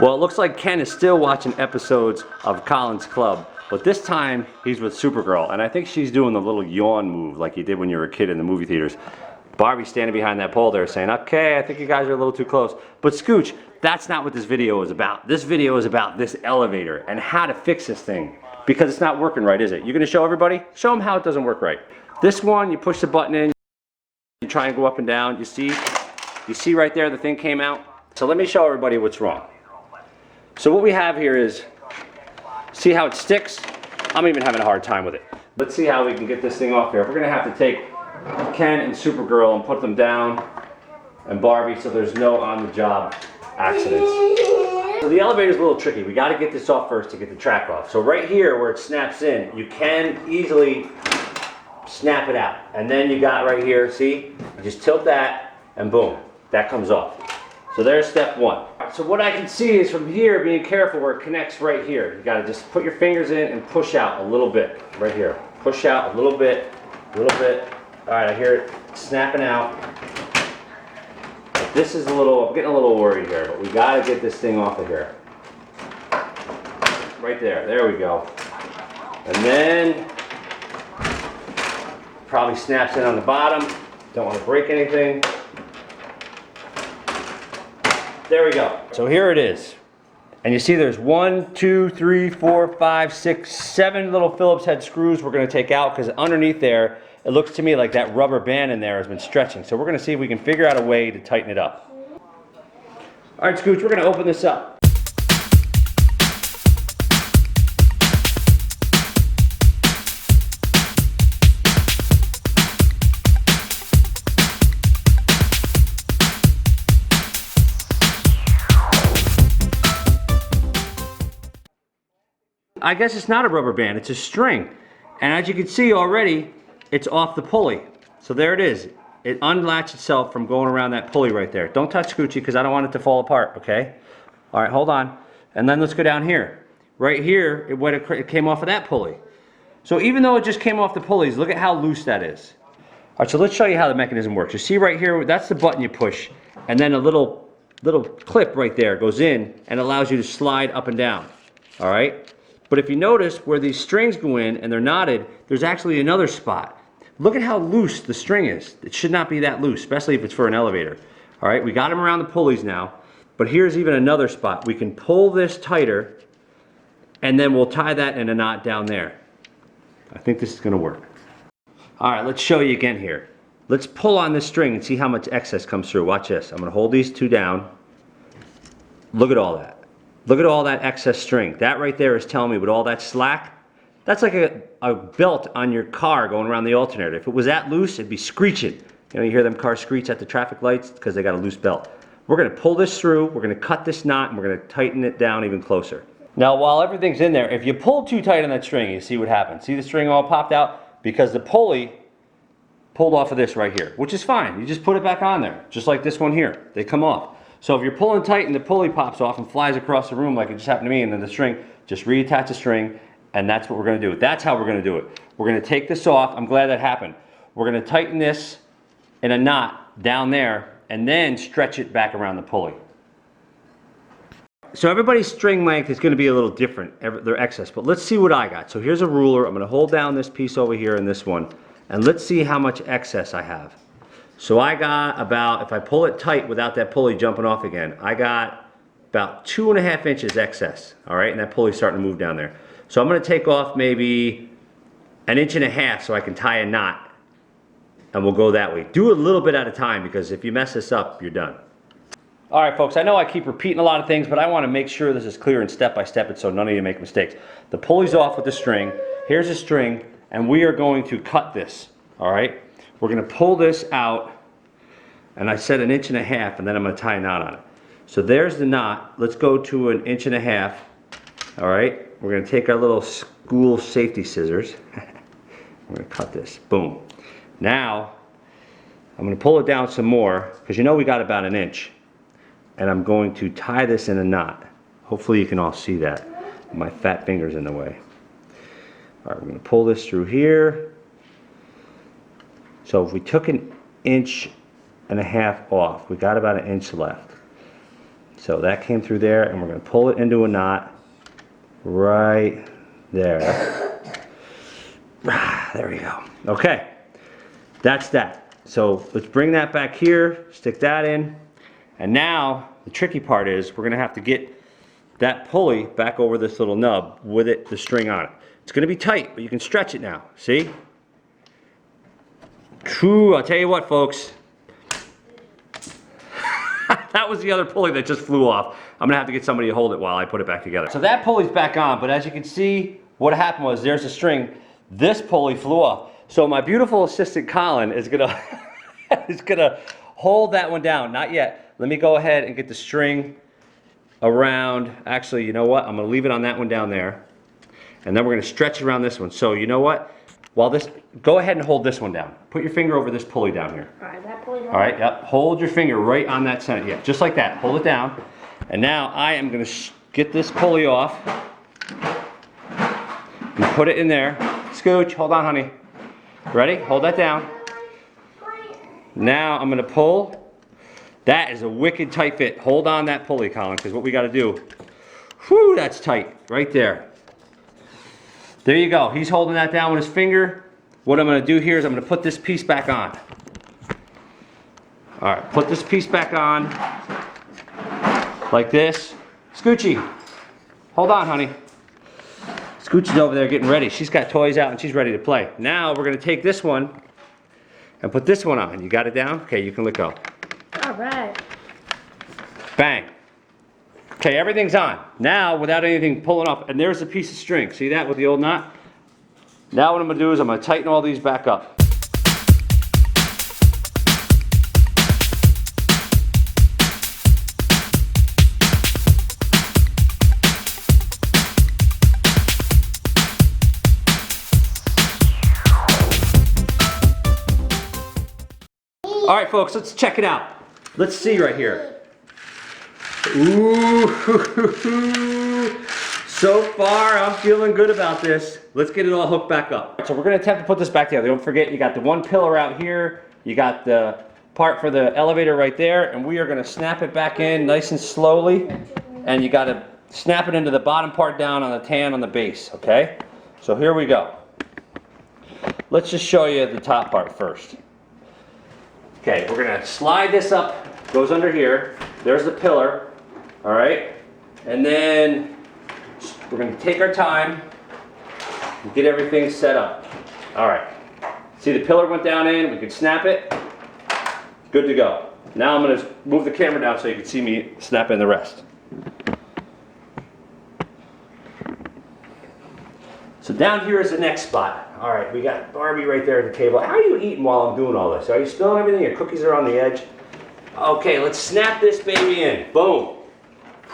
Well, it looks like Ken is still watching episodes of CralinsClub, but this time he's with Supergirl, and I think she's doing the little yawn move like you did when you were a kid in the movie theaters. Barbie's standing behind that pole there saying, okay, I think you guys are a little too close. But Scooch, that's not what this video is about. This video is about this elevator and how to fix this thing, because it's not working right, is it? You're gonna show everybody? Show them how it doesn't work right. This one, you push the button in, you try and go up and down, you see right there the thing came out? So let me show everybody what's wrong. So what we have here is, see how it sticks? I'm even having a hard time with it. Let's see how we can get this thing off here. We're gonna have to take Ken and Supergirl and put them down, and Barbie, so there's no on-the-job accidents. So the elevator's a little tricky. We gotta get this off first to get the track off. So right here where it snaps in, you can easily snap it out. And then you got right here, see? You just tilt that, and boom, that comes off. So there's step one. So what I can see is from here, being careful where it connects right here. You gotta just put your fingers in and push out a little bit, right here. Push out a little bit, a little bit. All right, I hear it snapping out. This is I'm getting a little worried here, but we gotta get this thing off of here. Right there we go. And then, probably snaps in on the bottom. Don't wanna break anything. There we go. So here it is. And you see there's 1, 2, 3, 4, 5, 6, 7 little Phillips head screws we're gonna take out, because underneath there, it looks to me like that rubber band in there has been stretching. So we're gonna see if we can figure out a way to tighten it up. All right, Scooch, we're gonna open this up. I guess it's not a rubber band, it's a string. And as you can see already, it's off the pulley. So there it is. It unlatched itself from going around that pulley right there. Don't touch Scoochie because I don't want it to fall apart, okay? All right, hold on. And then let's go down here. Right here, it came off of that pulley. So even though it just came off the pulleys, look at how loose that is. All right, so let's show you how the mechanism works. You see right here, that's the button you push, and then a little clip right there goes in and allows you to slide up and down, all right? But if you notice where these strings go in and they're knotted, there's actually another spot. Look at how loose the string is. It should not be that loose, especially if it's for an elevator. All right, we got them around the pulleys now, but here's even another spot. We can pull this tighter, and then we'll tie that in a knot down there. I think this is gonna work. All right, let's show you again here. Let's pull on this string and see how much excess comes through. Watch this. I'm gonna hold these two down. Look at all that. Look at all that excess string. That right there is telling me with all that slack, that's like a belt on your car going around the alternator. If it was that loose, it'd be screeching. You know, you hear them cars screech at the traffic lights because they got a loose belt. We're gonna pull this through, we're gonna cut this knot, and we're gonna tighten it down even closer. Now, while everything's in there, if you pull too tight on that string, you see what happens. See the string all popped out? Because the pulley pulled off of this right here, which is fine. You just put it back on there, just like this one here. They come off. So if you're pulling tight and the pulley pops off and flies across the room like it just happened to me, and then the string, just reattach the string, and that's what we're gonna do. That's how we're gonna do it. We're gonna take this off. I'm glad that happened. We're gonna tighten this in a knot down there and then stretch it back around the pulley. So everybody's string length is gonna be a little different, their excess, but let's see what I got. So here's a ruler. I'm gonna hold down this piece over here and this one, and let's see how much excess I have. So I got about, if I pull it tight without that pulley jumping off again, I got about 2.5 inches excess, all right? And that pulley's starting to move down there. So I'm gonna take off maybe 1.5 inches so I can tie a knot, and we'll go that way. Do a little bit at a time, because if you mess this up, you're done. All right, folks, I know I keep repeating a lot of things, but I wanna make sure this is clear and step by step, so none of you make mistakes. The pulley's off with the string. Here's a string, and we are going to cut this, all right? We're gonna pull this out, and I said 1.5 inches, and then I'm gonna tie a knot on it. So there's the knot. Let's go to 1.5 inches, all right? We're gonna take our little school safety scissors. We're gonna cut this, boom. Now, I'm gonna pull it down some more, because you know we got about 1 inch. And I'm going to tie this in a knot. Hopefully you can all see that. My fat finger's in the way. All right, we're gonna pull this through here. So if we took 1.5 inches off, we got about 1 inch left. So that came through there, and we're going to pull it into a knot right there. There we go. Okay, that's that. So let's bring that back here, stick that in, and now the tricky part is we're going to have to get that pulley back over this little nub with the string on it. It's going to be tight, but you can stretch it now. See? True, I'll tell you what, folks. That was the other pulley that just flew off. I'm gonna have to get somebody to hold it while I put it back together. So that pulley's back on, but as you can see, what happened was there's a string. This pulley flew off. So my beautiful assistant Colin is gonna hold that one down. Not yet. Let me go ahead and get the string around. Actually, you know what? I'm gonna leave it on that one down there. And then we're gonna stretch around this one. So you know what? Go ahead and hold this one down. Put your finger over this pulley down here. All right, that pulley down. All right, yep. Hold your finger right on that center. Yeah, just like that. Hold it down. And now I am going to get this pulley off and put it in there. Scooch, hold on, honey. Ready? Hold that down. Now I'm going to pull. That is a wicked tight fit. Hold on that pulley, Colin, because what we got to do. Whew, that's tight right there. There you go. He's holding that down with his finger. What I'm going to do here is I'm going to put this piece back on. All right, put this piece back on like this. Scoochie, hold on, honey. Scoochie's over there getting ready. She's got toys out and she's ready to play. Now we're going to take this one and put this one on. You got it down? Okay, you can let go. All right. Bang. Okay, everything's on. Now, without anything pulling up, and there's a piece of string. See that with the old knot? Now what I'm gonna do is I'm gonna tighten all these back up. All right, folks, let's check it out. Let's see right here. Ooh, so far I'm feeling good about this. Let's get it all hooked back up. So we're gonna attempt to put this back together. Don't forget, you got the one pillar out here, you got the part for the elevator right there, and we are gonna snap it back in nice and slowly, and you gotta snap it into the bottom part down on the tan on the base, okay? So here we go. Let's just show you the top part first. Okay, we're gonna slide this up, goes under here, there's the pillar. All right, and then we're going to take our time and get everything set up. All right, see the pillar went down in, we can snap it, good to go. Now I'm going to move the camera down so you can see me snap in the rest. So down here is the next spot. All right, we got Barbie right there at the table. How are you eating while I'm doing all this? Are you spilling everything? Your cookies are on the edge? Okay, let's snap this baby in. Boom.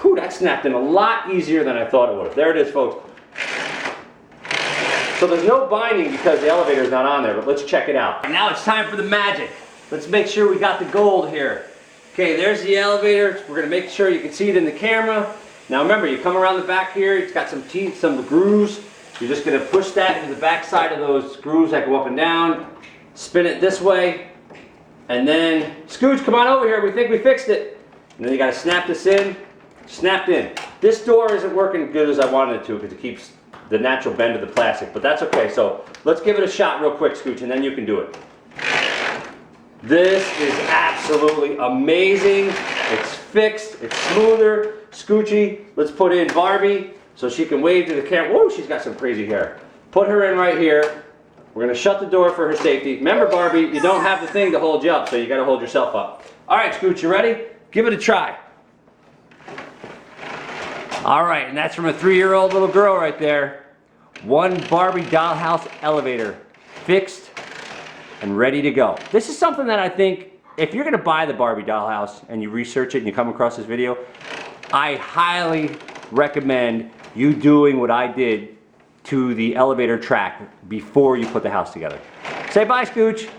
Whew, that snapped in a lot easier than I thought it would. There it is, folks. So there's no binding because the elevator's not on there, but let's check it out. And now it's time for the magic. Let's make sure we got the gold here. Okay, there's the elevator. We're gonna make sure you can see it in the camera. Now remember, you come around the back here, it's got some teeth, some grooves. You're just gonna push that into the back side of those grooves that go up and down, spin it this way, and then, Scooch, come on over here, we think we fixed it. And then you gotta snap this in. Snapped in. This door isn't working good as I wanted it to because it keeps the natural bend of the plastic, but that's okay. So let's give it a shot real quick, Scooch, and then you can do it. This is absolutely amazing. It's fixed, it's smoother. Scoochy, let's put in Barbie so she can wave to the camera. Whoa, she's got some crazy hair. Put her in right here. We're gonna shut the door for her safety. Remember, Barbie, you don't have the thing to hold you up, so you gotta hold yourself up. All right, Scooch, you ready? Give it a try. All right, and that's from a 3-year-old little girl right there. One Barbie dollhouse elevator, fixed and ready to go. This is something that I think, if you're gonna buy the Barbie dollhouse and you research it and you come across this video, I highly recommend you doing what I did to the elevator track before you put the house together. Say bye, Scooch.